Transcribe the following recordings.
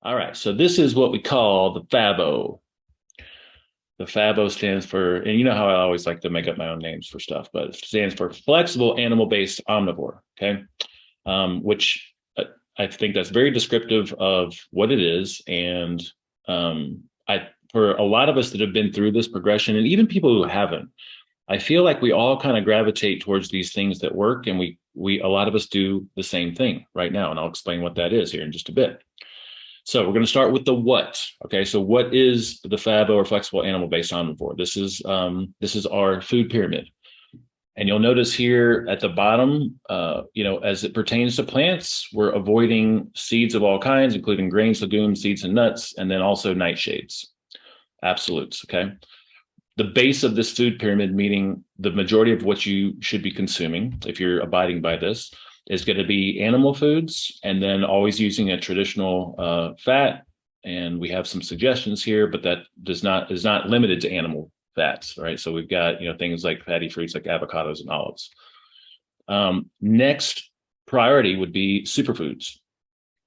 All right, so this is what we call the FABO. The FABO stands for, and you know how I always like to make up my own names for stuff, but it stands for flexible animal-based omnivore. Okay, which I think that's very descriptive of what it is, and I for a lot of us that have been through this progression, and even people who haven't, I feel like we all kind of gravitate towards these things that work, and we a lot of us do the same thing right now, and I'll explain what that is here in just a bit. So we're going to start with the what. Okay, so what is the FABO or flexible animal-based omnivore? This is our food pyramid, and you'll notice here at the bottom, as it pertains to plants, we're avoiding seeds of all kinds, including grains, legumes, seeds, and nuts, and then also nightshades, absolutes. Okay, the base of this food pyramid, meaning the majority of what you should be consuming, if you're abiding by this, is going to be animal foods, and then always using a traditional fat. And we have some suggestions here, but that is not limited to animal fats, right? So we've got things like fatty fruits like avocados and olives. Next priority would be superfoods.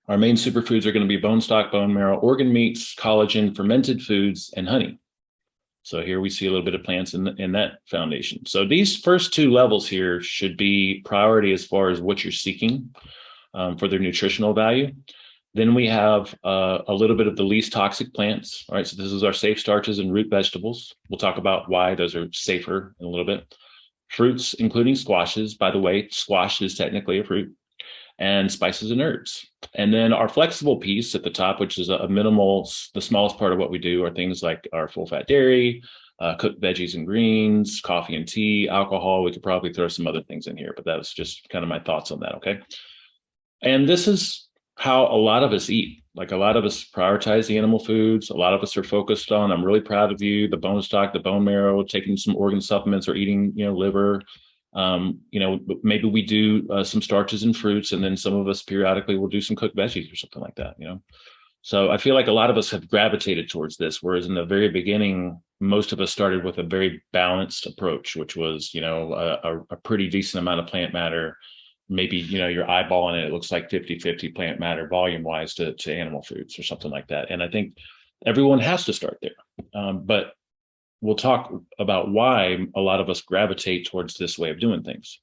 Our main superfoods are going to be bone stock, bone marrow, organ meats, collagen, fermented foods, and honey. So here we see a little bit of plants in that foundation. So these first two levels here should be priority as far as what you're seeking for their nutritional value. Then we have a little bit of the least toxic plants. All right, so this is our safe starches and root vegetables. We'll talk about why those are safer in a little bit. Fruits, including squashes. By the way, squash is technically a fruit. And spices and herbs. And then our flexible piece at the top, which is a minimal, the smallest part of what we do, are things like our full fat dairy, cooked veggies and greens, coffee and tea, alcohol. We could probably throw some other things in here, but that was just kind of my thoughts on that. Okay. And this is how a lot of us eat. Like a lot of us prioritize the animal foods. A lot of us are focused on, I'm really proud of you, the bone stock, the bone marrow, taking some organ supplements or eating, liver. Maybe we do some starches and fruits, and then some of us periodically will do some cooked veggies or something like that. So I feel like a lot of us have gravitated towards this, whereas in the very beginning, most of us started with a very balanced approach, which was, a pretty decent amount of plant matter. Maybe, you're eyeballing it, it looks like 50-50 plant matter volume wise to animal foods or something like that. And I think everyone has to start there. But we'll talk about why a lot of us gravitate towards this way of doing things.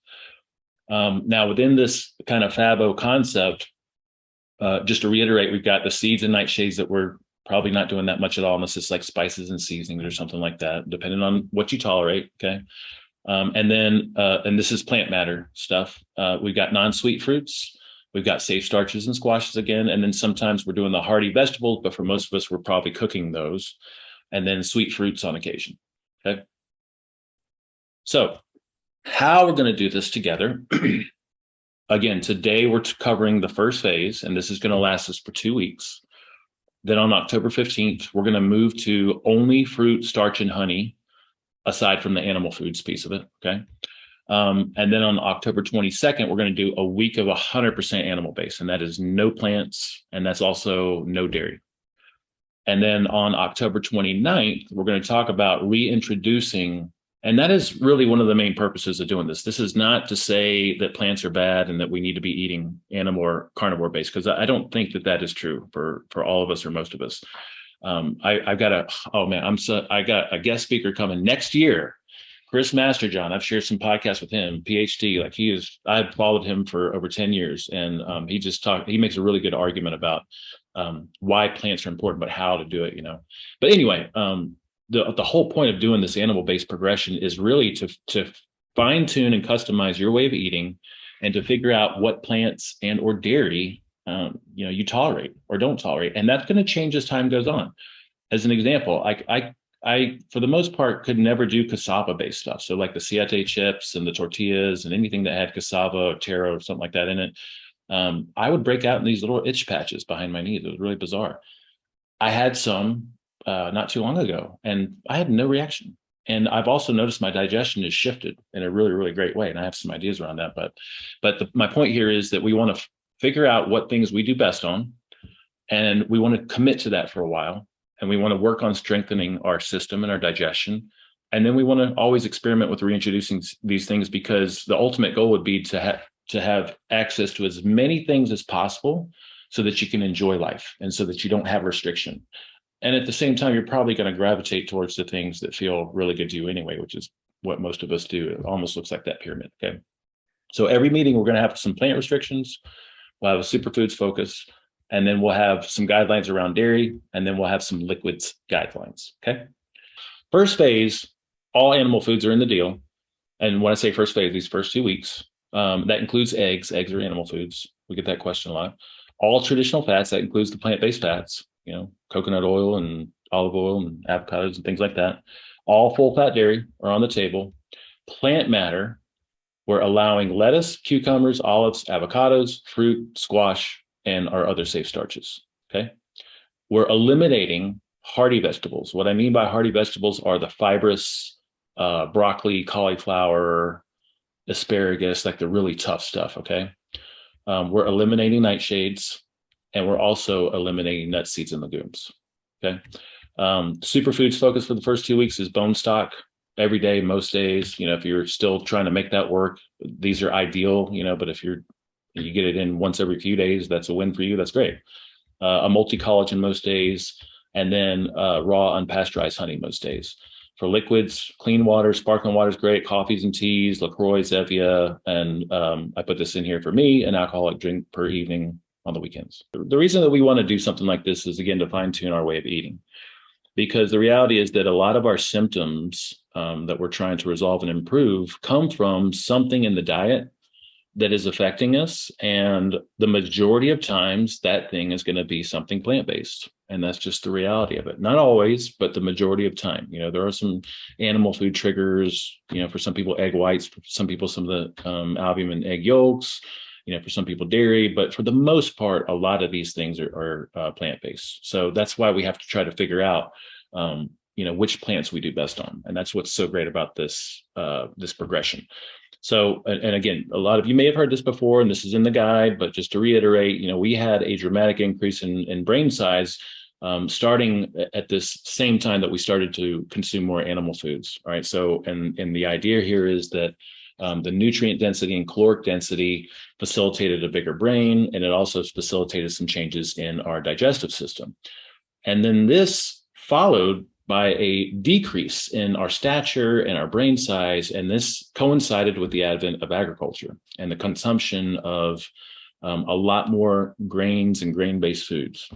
Now, within this kind of FABO concept, just to reiterate, we've got the seeds and nightshades that we're probably not doing that much at all, unless it's like spices and seasonings or something like that, depending on what you tolerate. Okay. And this is plant matter stuff. We've got non-sweet fruits. We've got safe starches and squashes again. And then sometimes we're doing the hardy vegetables, but for most of us, we're probably cooking those. And then sweet fruits on occasion. Okay. So how we're going to do this together. Again, today we're covering the first phase, and this is going to last us for 2 weeks. Then on October 15th, we're going to move to only fruit, starch, and honey, aside from the animal foods piece of it. Okay. And then on October 22nd, we're going to do a week of 100% animal based, and that is no plants, and that's also no dairy. And then on October 29th, we're going to talk about reintroducing, and that is really one of the main purposes of doing this. This is not to say that plants are bad and that we need to be eating animal or carnivore based, because I don't think that is true for all of us or most of us. I got a guest speaker coming next year, Chris Masterjohn. I've shared some podcasts with him, PhD. Like I've followed him for over 10 years, and he makes a really good argument about why plants are important, but how to do it, But anyway, the whole point of doing this animal-based progression is really to fine tune and customize your way of eating, and to figure out what plants and or dairy you tolerate or don't tolerate, and that's going to change as time goes on. As an example, I for the most part could never do cassava-based stuff. So like the siete chips and the tortillas and anything that had cassava or taro or something like that in it. I would break out in these little itch patches behind my knees. It was really bizarre. I had some not too long ago, and I had no reaction. And I've also noticed my digestion is shifted in a really, really great way. And I have some ideas around that. But my point here is that we want to figure out what things we do best on, and we want to commit to that for a while. And we want to work on strengthening our system and our digestion. And then we want to always experiment with reintroducing these things, because the ultimate goal would be to have access to as many things as possible so that you can enjoy life and so that you don't have restriction. And at the same time, you're probably going to gravitate towards the things that feel really good to you anyway, which is what most of us do. It almost looks like that pyramid. Okay. So every meeting, we're going to have some plant restrictions. We'll have a superfoods focus, and then we'll have some guidelines around dairy, and then we'll have some liquids guidelines. Okay. First phase, all animal foods are in the deal. And when I say first phase, these first 2 weeks, that includes eggs. Eggs are animal foods. We get that question a lot. All traditional fats, that includes the plant-based fats, coconut oil and olive oil and avocados and things like that. All full fat dairy are on the table. Plant matter, we're allowing lettuce, cucumbers, olives, avocados, fruit, squash, and our other safe starches. Okay. We're eliminating hardy vegetables. What I mean by hardy vegetables are the fibrous broccoli, cauliflower, asparagus, like the really tough stuff. Okay. We're eliminating nightshades, and we're also eliminating nuts, seeds, and legumes. Okay. Superfoods focus for the first 2 weeks is bone stock every day, most days. If you're still trying to make that work, these are ideal, but if you get it in once every few days, that's a win for you. That's great. A multi-collagen most days, and then raw unpasteurized honey most days. For liquids, clean water, sparkling water is great. Coffees and teas, LaCroix, Zevia, and I put this in here for me, an alcoholic drink per evening on the weekends. The reason that we want to do something like this is, again, to fine-tune our way of eating. Because the reality is that a lot of our symptoms that we're trying to resolve and improve come from something in the diet that is affecting us. And the majority of times that thing is going to be something plant-based. And that's just the reality of it. Not always, but the majority of time. There are some animal food triggers, for some people, egg whites, for some people, some of the albumin egg yolks, for some people, dairy. But for the most part, a lot of these things are plant-based. So that's why we have to try to figure out, which plants we do best on. And that's what's so great about this progression. So, and again, a lot of you may have heard this before, and this is in the guide, but just to reiterate, we had a dramatic increase in brain size starting at this same time that we started to consume more animal foods. All right. So, and the idea here is that the nutrient density and caloric density facilitated a bigger brain, and it also facilitated some changes in our digestive system. And then this followed by a decrease in our stature and our brain size. And this coincided with the advent of agriculture and the consumption of a lot more grains and grain-based foods.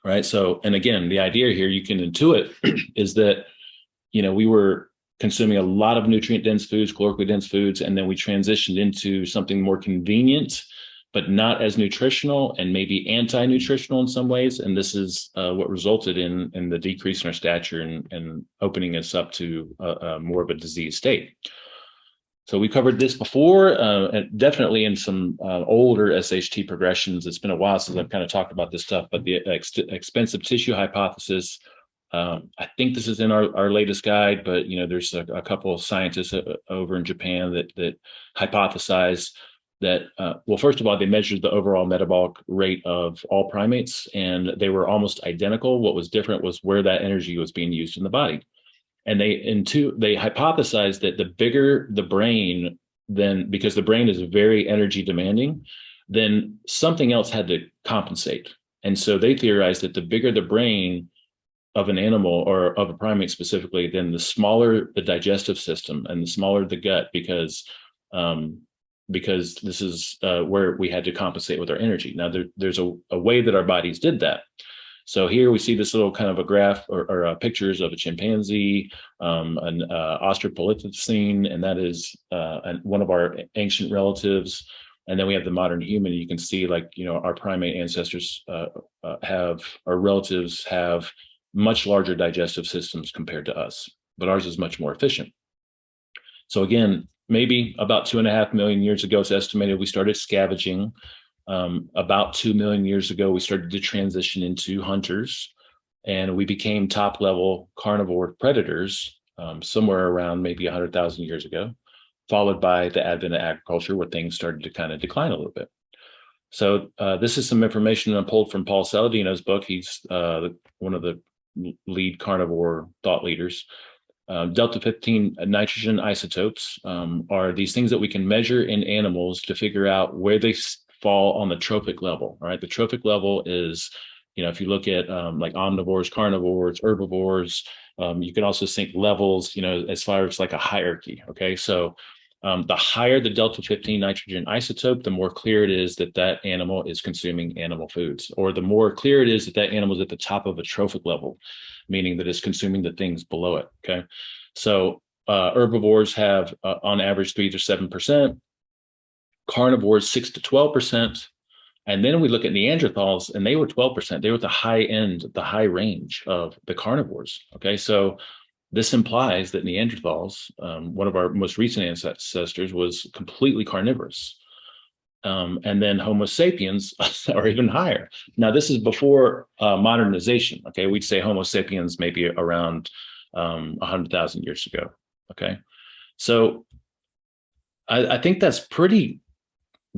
Right. So, and again, the idea here, you can intuit, is that, we were consuming a lot of nutrient-dense foods, calorically dense foods, and then we transitioned into something more convenient, but not as nutritional and maybe anti-nutritional in some ways. And this is what resulted in the decrease in our stature and opening us up to more of a disease state. So we covered this before, and definitely in some older SHT progressions. It's been a while since I've kind of talked about this stuff, but the expensive tissue hypothesis, I think this is in our latest guide, but there's a couple of scientists over in Japan that hypothesized that, well, first of all, they measured the overall metabolic rate of all primates, and they were almost identical. What was different was where that energy was being used in the body. And they hypothesized that the bigger the brain, then, because the brain is very energy demanding, then something else had to compensate. And so they theorized that the bigger the brain of an animal, or of a primate specifically, then the smaller the digestive system and the smaller the gut, because this is where we had to compensate with our energy. Now, there's a way that our bodies did that. So here we see this little kind of a graph or pictures of a chimpanzee, an Australopithecine, and that is one of our ancient relatives. And then we have the modern human. You can see, our primate ancestors our relatives have much larger digestive systems compared to us, but ours is much more efficient. So again, maybe about 2.5 million years ago, it's estimated, we started scavenging. About 2 million years ago, we started to transition into hunters, and we became top level carnivore predators somewhere around maybe 100,000 years ago, followed by the advent of agriculture, where things started to kind of decline a little bit. So this is some information I pulled from Paul Saladino's book. He's one of the lead carnivore thought leaders. Delta 15 nitrogen isotopes are these things that we can measure in animals to figure out where they fall on the trophic level. All right. The trophic level is, if you look at like omnivores, carnivores, herbivores, you can also think levels, as far as like a hierarchy. Okay. So the higher the delta 15 nitrogen isotope, the more clear it is that that animal is consuming animal foods, or the more clear it is that that animal is at the top of a trophic level, meaning that it's consuming the things below it. Okay. So herbivores have on average 3 to 7%, carnivores 6 to 12%. And then we look at Neanderthals, and they were 12%. They were at the high end, the high range of the carnivores. Okay. So this implies that Neanderthals, one of our most recent ancestors, was completely carnivorous. And then Homo sapiens are even higher. Now, this is before modernization. Okay. We'd say Homo sapiens maybe around 100,000 years ago. Okay. So I think that's pretty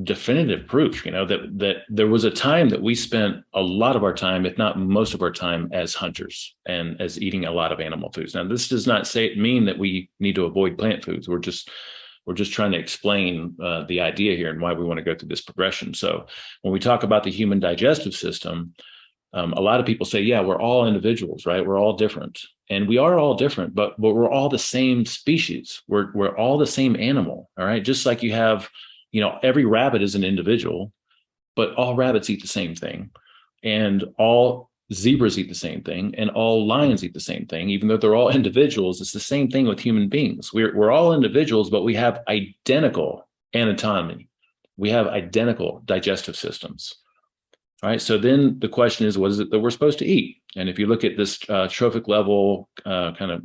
definitive proof, that there was a time that we spent a lot of our time, if not most of our time, as hunters and as eating a lot of animal foods. Now, this does not mean that we need to avoid plant foods. We're just trying to explain the idea here and why we want to go through this progression. So when we talk about the human digestive system, a lot of people say, yeah, we're all individuals, right? We're all different. And we are all different, but we're all the same species. We're all the same animal, all right? Just like you have, every rabbit is an individual, but all rabbits eat the same thing. And all zebras eat the same thing. And all lions eat the same thing. Even though they're all individuals, it's the same thing with human beings. We're all individuals, but we have identical anatomy. We have identical digestive systems. All right. So then the question is, what is it that we're supposed to eat? And if you look at this trophic level kind of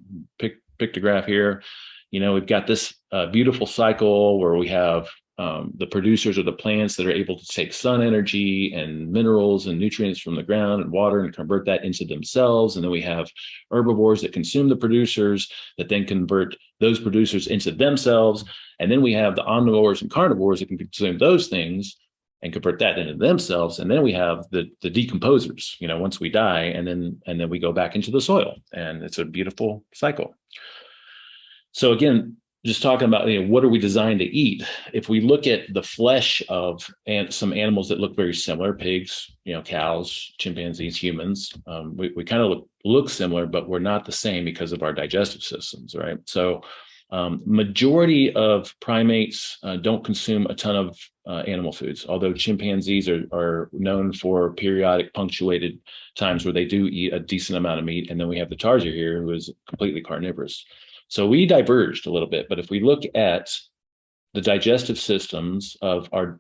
pictograph here, we've got this beautiful cycle where we have the producers are the plants that are able to take sun energy and minerals and nutrients from the ground and water and convert that into themselves. And then we have herbivores that consume the producers that then convert those producers into themselves. And then we have the omnivores and carnivores that can consume those things and convert that into themselves. And then we have the decomposers, once we die, and then we go back into the soil, and it's a beautiful cycle. So again, just talking about, what are we designed to eat? If we look at the flesh of some animals that look very similar, pigs, cows, chimpanzees, humans, we kind of look similar, but we're not the same because of our digestive systems, right? So majority of primates don't consume a ton of animal foods, although chimpanzees are known for periodic punctuated times where they do eat a decent amount of meat. And then we have the tarsier here, who is completely carnivorous. So we diverged a little bit, but if we look at the digestive systems of our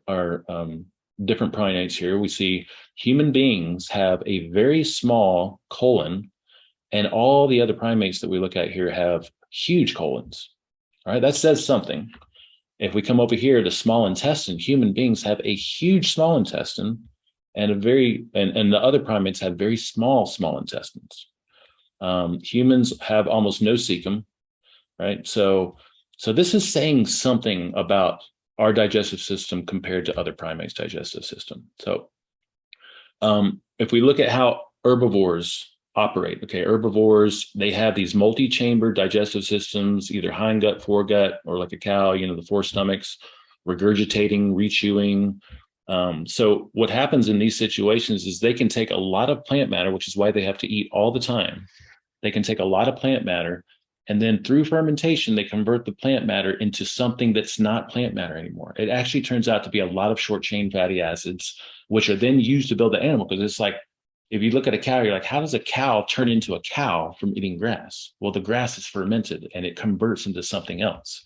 different primates here, we see human beings have a very small colon, and all the other primates that we look at here have huge colons. All right, that says something. If we come over here to small intestine, human beings have a huge small intestine, and and the other primates have very small intestines. Humans have almost no cecum. Right. So this is saying something about our digestive system compared to other primates' digestive system. So if we look at how herbivores operate, okay, herbivores, they have these multi-chamber digestive systems, either hindgut, foregut, or like a cow, the four stomachs, regurgitating, rechewing. So what happens in these situations is they can take a lot of plant matter, which is why they have to eat all the time. They can take a lot of plant matter, and then through fermentation, they convert the plant matter into something that's not plant matter anymore. It actually turns out to be a lot of short chain fatty acids, which are then used to build the animal. Because it's like, if you look at a cow, you're like, how does a cow turn into a cow from eating grass? Well, the grass is fermented and it converts into something else.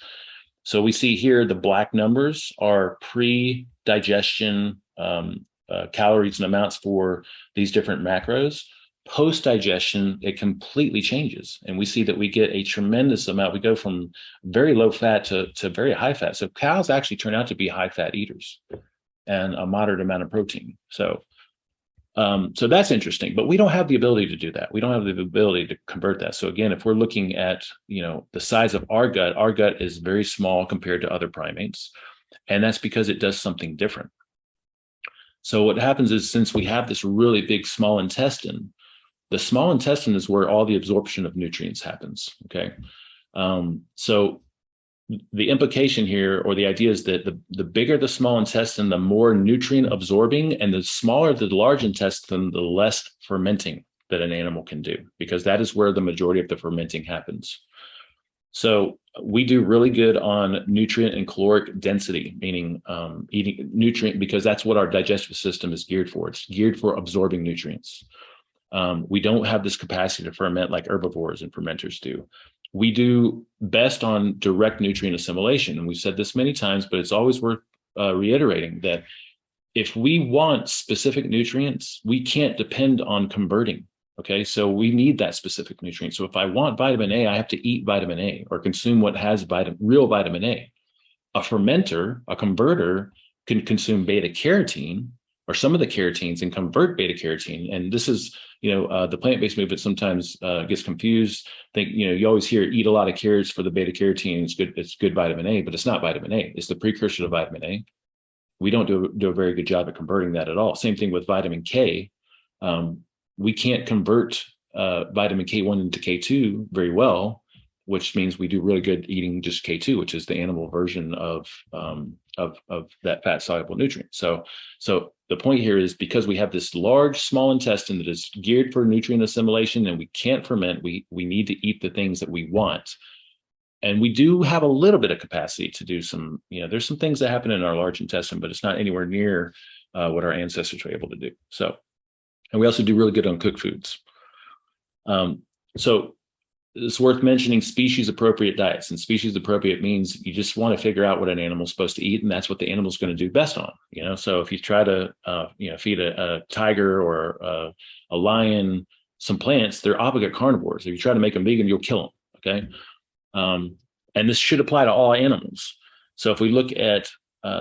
So we see here the black numbers are pre-digestion calories and amounts for these different macros. Post-digestion, it completely changes. And we see that we get a tremendous amount. We go from very low fat to very high fat. So cows actually turn out to be high fat eaters and a moderate amount of protein. So that's interesting, but we don't have the ability to do that. We don't have the ability to convert that. So again, if we're looking at, the size of our gut is very small compared to other primates. And that's because it does something different. So what happens is, since we have this really big small intestine, the small intestine is where all the absorption of nutrients happens. Okay. So the implication here, or the idea, is that the bigger the small intestine, the more nutrient absorbing, and the smaller the large intestine, the less fermenting that an animal can do, because that is where the majority of the fermenting happens. So we do really good on nutrient and caloric density, meaning eating nutrient, because that's what our digestive system is geared for. It's geared for absorbing nutrients. We don't have this capacity to ferment like herbivores and fermenters do. We do best on direct nutrient assimilation. And we've said this many times, but it's always worth reiterating that if we want specific nutrients, we can't depend on converting. Okay, so we need that specific nutrient. So if I want vitamin A, I have to eat vitamin A or consume what has real vitamin A. A fermenter, a converter, can consume beta carotene or some of the carotenes and convert beta carotene. And this is, the plant-based movement sometimes gets confused. Think, you always hear eat a lot of carrots for the beta carotene. It's good vitamin A, but it's not vitamin A. It's the precursor to vitamin A. We don't do a very good job at converting that at all. Same thing with vitamin K. We can't convert vitamin K1 into K2 very well, which means we do really good eating just K2, which is the animal version of that fat soluble nutrient. So the point here is, because we have this large small intestine that is geared for nutrient assimilation and we can't ferment, we need to eat the things that we want. And we do have a little bit of capacity to do some, there's some things that happen in our large intestine, but it's not anywhere near what our ancestors were able to do. So, and we also do really good on cooked foods. So it's worth mentioning species appropriate diets. And species appropriate means you just want to figure out what an animal's supposed to eat, and that's what the animal's going to do best on. So if you try to feed a tiger or a lion some plants, they're obligate carnivores. If you try to make them vegan, you'll kill them. Okay, and this should apply to all animals. So if we look at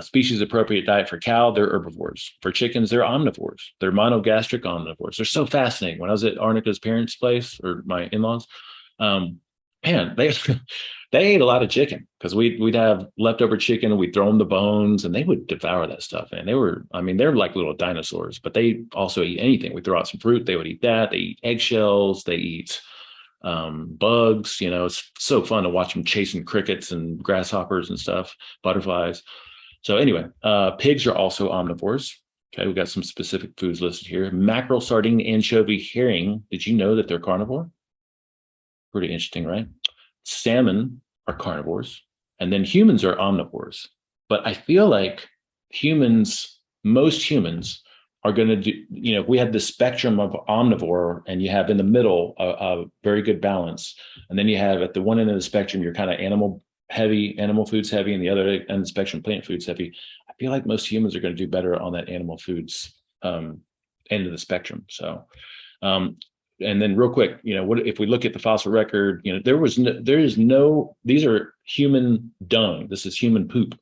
species appropriate diet for cow, they're herbivores. For chickens, they're omnivores. They're monogastric omnivores. They're so fascinating. When I was at Arnica's parents' place, or my in-laws, man, they ate a lot of chicken, because we'd have leftover chicken and we'd throw them the bones and they would devour that stuff. And they're like little dinosaurs, but they also eat anything. We throw out some fruit, they would eat that. They eat eggshells, they eat bugs. It's so fun to watch them chasing crickets and grasshoppers and stuff, butterflies. So anyway, pigs are also omnivores. Okay, we've got some specific foods listed here. Mackerel, sardine, anchovy, herring. Did you know that they're carnivore? Pretty interesting, right? Salmon are carnivores, and then humans are omnivores. But I feel like most humans are going to do, if we have the spectrum of omnivore, and you have in the middle a very good balance, and then you have at the one end of the spectrum, you're kind of animal foods heavy, and the other end of the spectrum, plant foods heavy. I feel like most humans are going to do better on that animal foods end of the spectrum. So, and then real quick, what if we look at the fossil record? These are human dung. This is human poop,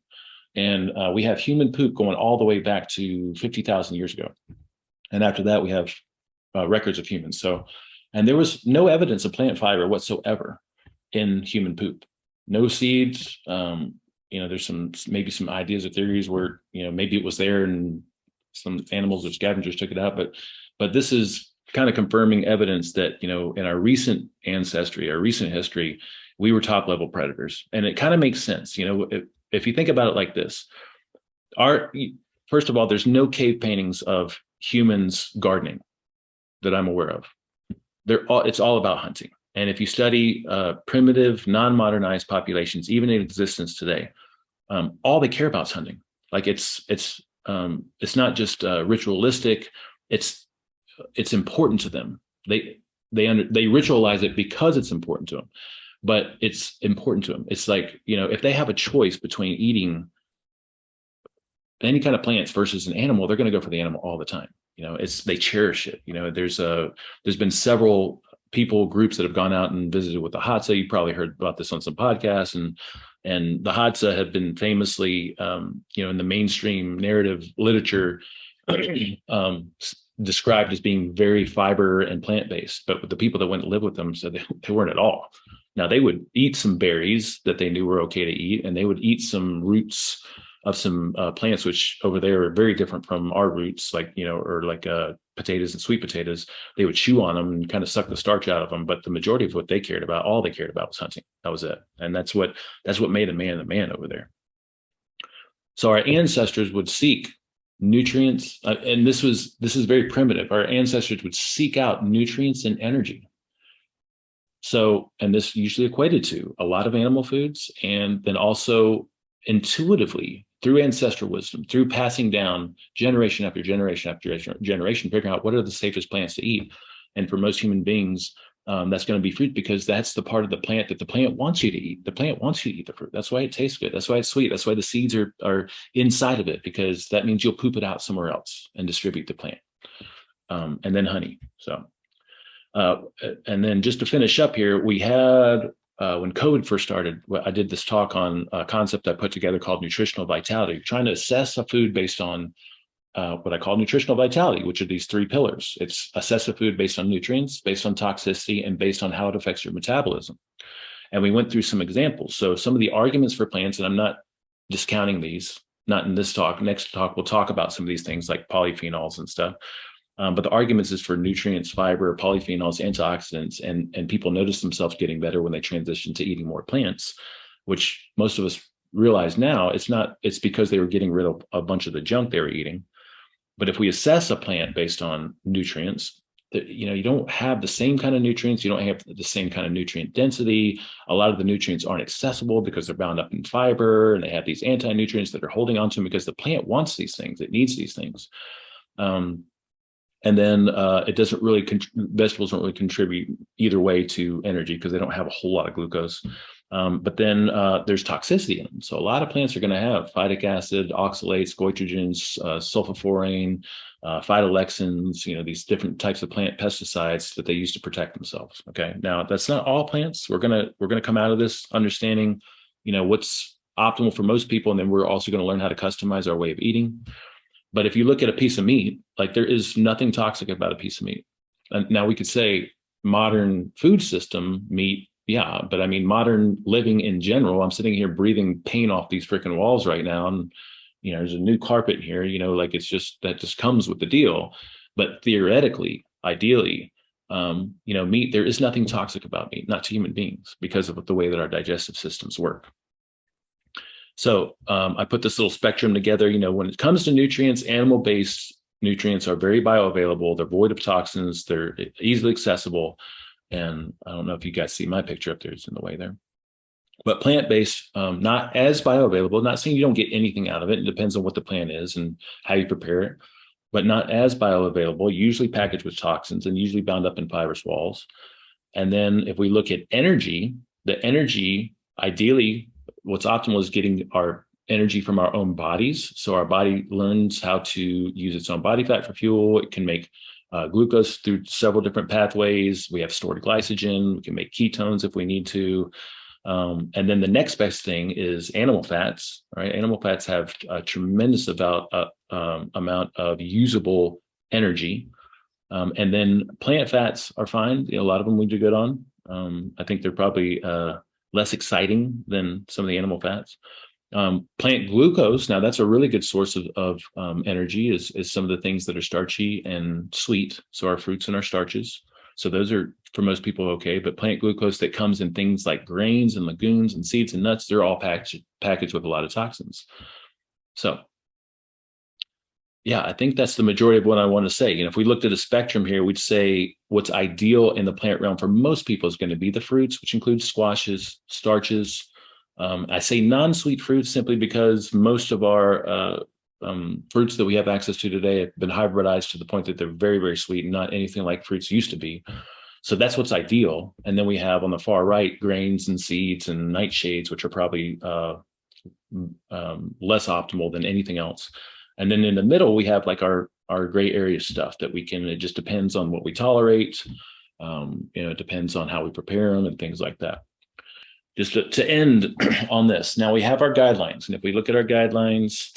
and we have human poop going all the way back to 50,000 years ago, and after that we have records of humans. So, and there was no evidence of plant fiber whatsoever in human poop. No seeds. There's maybe some ideas or theories where maybe it was there and some animals or scavengers took it out, but this is kind of confirming evidence that in our recent ancestry, our recent history, we were top level predators. And it kind of makes sense. If you think about it like this, first of all, there's no cave paintings of humans gardening that I'm aware of. It's all about hunting. And if you study primitive, non-modernized populations, even in existence today, all they care about is hunting. Like it's not just ritualistic. It's important to them. They ritualize it because it's important to them, but it's important to them. It's like, if they have a choice between eating any kind of plants versus an animal, they're going to go for the animal all the time. They cherish it. There's been several groups that have gone out and visited with the Hadza. You probably heard about this on some podcasts, and the Hadza have been famously, in the mainstream narrative literature, described as being very fiber and plant-based, but the people that went to live with them said they weren't at all. Now, they would eat some berries that they knew were okay to eat, and they would eat some roots of some plants, which over there are very different from our roots, like, or like potatoes and sweet potatoes, they would chew on them and kind of suck the starch out of them. But the majority of what they cared about, all they cared about was hunting. That was it. And that's what made a man over there. So our ancestors would seek nutrients, and this is very primitive. Our ancestors would seek out nutrients and energy. So, and this usually equated to a lot of animal foods, and then also intuitively through ancestral wisdom, through passing down generation after generation after generation, figuring out what are the safest plants to eat. And for most human beings, that's going to be fruit, because that's the part of the plant that the plant wants you to eat. The plant wants you to eat the fruit. That's why it tastes good. That's why it's sweet. That's why the seeds are inside of it, because that means you'll poop it out somewhere else and distribute the plant. And then honey. So, and then just to finish up here, we had, when COVID first started, I did this talk on a concept I put together called nutritional vitality, trying to assess a food based on what I call nutritional vitality, which are these three pillars. It's assess a food based on nutrients, based on toxicity, and based on how it affects your metabolism. And we went through some examples. So some of the arguments for plants, and I'm not discounting these, not in this talk. Next talk, we'll talk about some of these things like polyphenols and stuff. But the arguments is for nutrients, fiber, polyphenols, antioxidants, and people notice themselves getting better when they transition to eating more plants, which most of us realize now it's because they were getting rid of a bunch of the junk they were eating. But if we assess a plant based on nutrients, you don't have the same kind of nutrients. You don't have the same kind of nutrient density. A lot of the nutrients aren't accessible because they're bound up in fiber, and they have these anti-nutrients that are holding on to them because the plant wants these things. It needs these things. And then it doesn't really, vegetables don't really contribute either way to energy because they don't have a whole lot of glucose. But then there's toxicity in them. So a lot of plants are going to have phytic acid, oxalates, goitrogens, sulforaphane, phytolexins, these different types of plant pesticides that they use to protect themselves. Okay. Now that's not all plants. We're going to come out of this understanding, what's optimal for most people. And then we're also going to learn how to customize our way of eating. But if you look at a piece of meat, like there is nothing toxic about a piece of meat. And now we could say modern food system meat, yeah, but I mean, modern living in general, I'm sitting here breathing paint off these freaking walls right now. And, there's a new carpet here, like that just comes with the deal. But theoretically, ideally, meat, there is nothing toxic about meat, not to human beings, because of the way that our digestive systems work. So I put this little spectrum together. When it comes to nutrients, animal-based nutrients are very bioavailable. They're void of toxins. They're easily accessible. And I don't know if you guys see my picture up there. It's in the way there. But plant-based, not as bioavailable. Not saying you don't get anything out of it. It depends on what the plant is and how you prepare it. But not as bioavailable, usually packaged with toxins and usually bound up in fibrous walls. And then if we look at energy, the energy, ideally, what's optimal is getting our energy from our own bodies. So our body learns how to use its own body fat for fuel. It can make glucose through several different pathways. We have stored glycogen. We can make ketones if we need to. And then the next best thing is animal fats, right? Animal fats have a tremendous amount of usable energy. And then plant fats are fine. A lot of them we do good on. I think they're probably less exciting than some of the animal fats. Plant glucose, now that's a really good source of energy, is some of the things that are starchy and sweet. So our fruits and our starches. So those are, for most people, okay. But plant glucose that comes in things like grains and legumes and seeds and nuts, they're all packaged with a lot of toxins. So yeah, I think that's the majority of what I want to say. If we looked at a spectrum here, we'd say what's ideal in the plant realm for most people is going to be the fruits, which includes squashes, starches. I say non-sweet fruits simply because most of our fruits that we have access to today have been hybridized to the point that they're very, very sweet and not anything like fruits used to be. So that's what's ideal. And then we have on the far right, grains and seeds and nightshades, which are probably less optimal than anything else. And then in the middle, we have like our gray area stuff that we can, it just depends on what we tolerate. It depends on how we prepare them and things like that. Just to end on this, now we have our guidelines. And if we look at our guidelines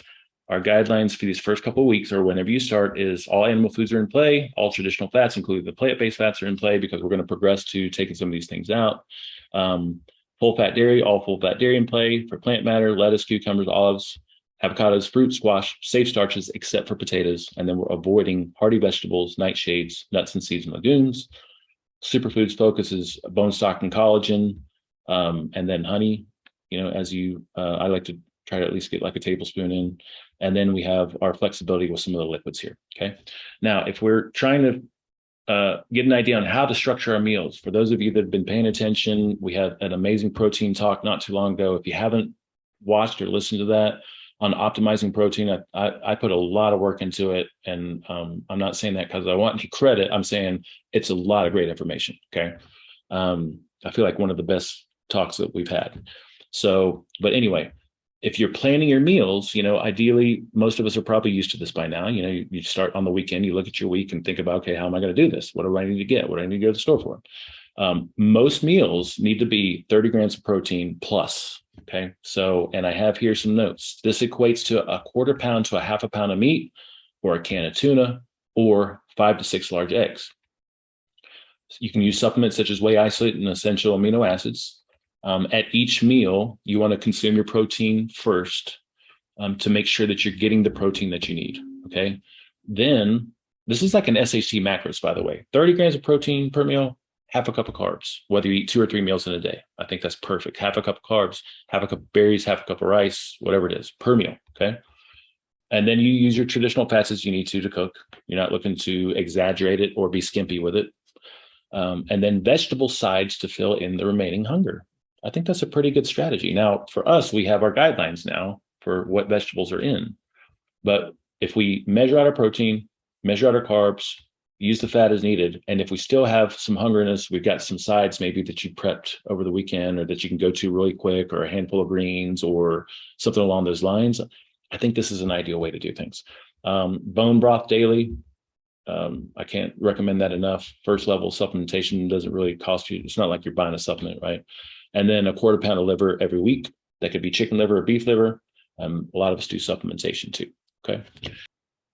for these first couple of weeks or whenever you start is all animal foods are in play, all traditional fats, including the plant-based fats, are in play because we're going to progress to taking some of these things out. Full fat dairy, all full fat dairy in play for plant matter, lettuce, cucumbers, olives, avocados, fruit, squash, safe starches, except for potatoes. And then we're avoiding hearty vegetables, nightshades, nuts and seeds and legumes. Superfoods focuses bone stock and collagen, and then honey. I like to try to at least get like a tablespoon in. And then we have our flexibility with some of the liquids here. Okay. Now, if we're trying to get an idea on how to structure our meals, for those of you that have been paying attention, we had an amazing protein talk not too long ago. If you haven't watched or listened to that on optimizing protein, I put a lot of work into it. And I'm not saying that because I want any credit. I'm saying it's a lot of great information. Okay. I feel like one of the best talks that we've had. So, but anyway, if you're planning your meals, ideally, most of us are probably used to this by now. You start on the weekend, you look at your week and think about, okay, how am I going to do this? What do I need to get? What do I need to go to the store for? Most meals need to be 30 grams of protein plus. Okay. So, and I have here some notes. This equates to a quarter pound to a half a pound of meat, or a can of tuna, or 5 to 6 large eggs. You can use supplements such as whey isolate and essential amino acids. At each meal, you want to consume your protein first, to make sure that you're getting the protein that you need. Okay. Then this is like an SAT macros, by the way, 30 grams of protein per meal, half a cup of carbs, whether you eat 2 or 3 meals in a day. I think that's perfect. Half a cup of carbs, half a cup of berries, half a cup of rice, whatever it is per meal. Okay. And then you use your traditional fats as you need to cook. You're not looking to exaggerate it or be skimpy with it. And then vegetable sides to fill in the remaining hunger. I think that's a pretty good strategy. Now, for us, we have our guidelines now for what vegetables are in. But if we measure out our protein, measure out our carbs, use the fat as needed, and if we still have some hungerness, we've got some sides maybe that you prepped over the weekend or that you can go to really quick, or a handful of greens or something along those lines, I think this is an ideal way to do things. Bone broth daily. I can't recommend that enough. First level supplementation doesn't really cost you. It's not like you're buying a supplement, right? And then a quarter pound of liver every week. That could be chicken liver or beef liver. A lot of us do supplementation too. Okay.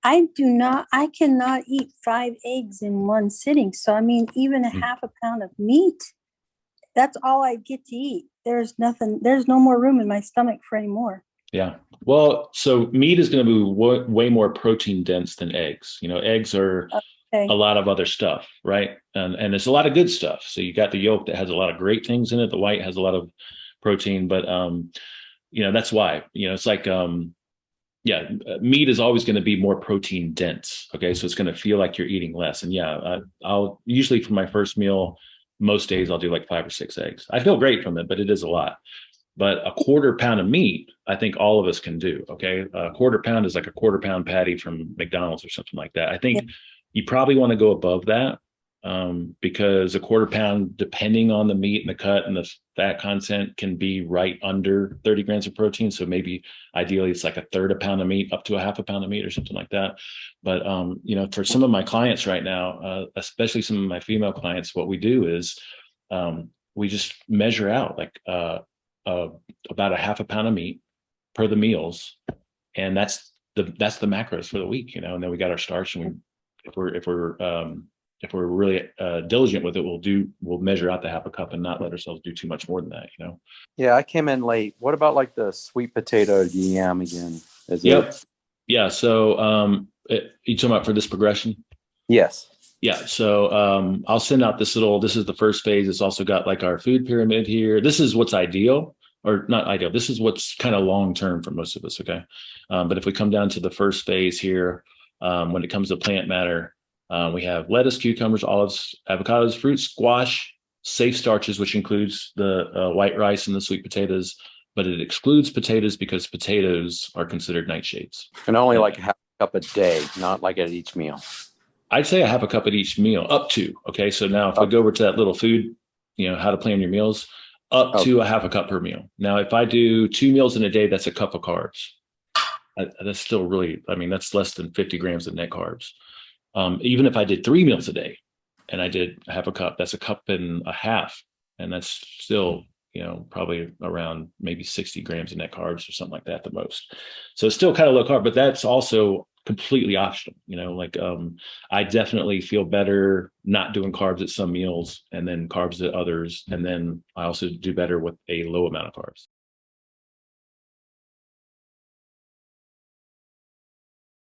I cannot eat 5 eggs in one sitting. So, I mean, even a half a pound of meat, that's all I get to eat. There's no more room in my stomach for any more. Yeah. Well, so meat is going to be way more protein dense than eggs. Eggs are a lot of other stuff, right? And it's a lot of good stuff. So you got the yolk that has a lot of great things in it. The white has a lot of protein, but that's why, it's like, meat is always going to be more protein dense. Okay. So it's going to feel like you're eating less. And I'll usually for my first meal, most days I'll do like 5 or 6 eggs. I feel great from it, but it is a lot. But a quarter pound of meat, I think all of us can do. Okay. A quarter pound is like a quarter pound patty from McDonald's or something like that. I think you probably want to go above that, because a quarter pound, depending on the meat and the cut and the fat content, can be right under 30 grams of protein. So maybe ideally it's like a third a pound of meat up to a half a pound of meat or something like that. But, for some of my clients right now, especially some of my female clients, what we do is we just measure out like about a half a pound of meat per the meals. And that's the macros for the week, and then we got our starch, and if we're really diligent with it, we'll measure out the half a cup and not let ourselves do too much more than that, Yeah, I came in late. What about like the sweet potato yam again? Yeah. So you talking about for this progression? Yes. Yeah. So I'll send out this is the first phase. It's also got like our food pyramid here. This is what's ideal, or not ideal. This is what's kind of long-term for most of us. Okay. But if we come down to the first phase here, when it comes to plant matter, we have lettuce, cucumbers, olives, avocados, fruit, squash, safe starches, which includes the white rice and the sweet potatoes, but it excludes potatoes because potatoes are considered nightshades. And only like half a cup a day, not like at each meal. I'd say I have a cup at each meal, up to. Okay. So now if we go over to that little food, how to plan your meals, up to a half a cup per meal. Now, if I do 2 meals in a day, that's a cup of carbs. That's still really, that's less than 50 grams of net carbs. Even if I did 3 meals a day and I did half a cup, that's a cup and a half. And that's still, probably around maybe 60 grams of net carbs or something like that at the most. So it's still kind of low carb, but that's also completely optional. I definitely feel better not doing carbs at some meals and then carbs at others. And then I also do better with a low amount of carbs.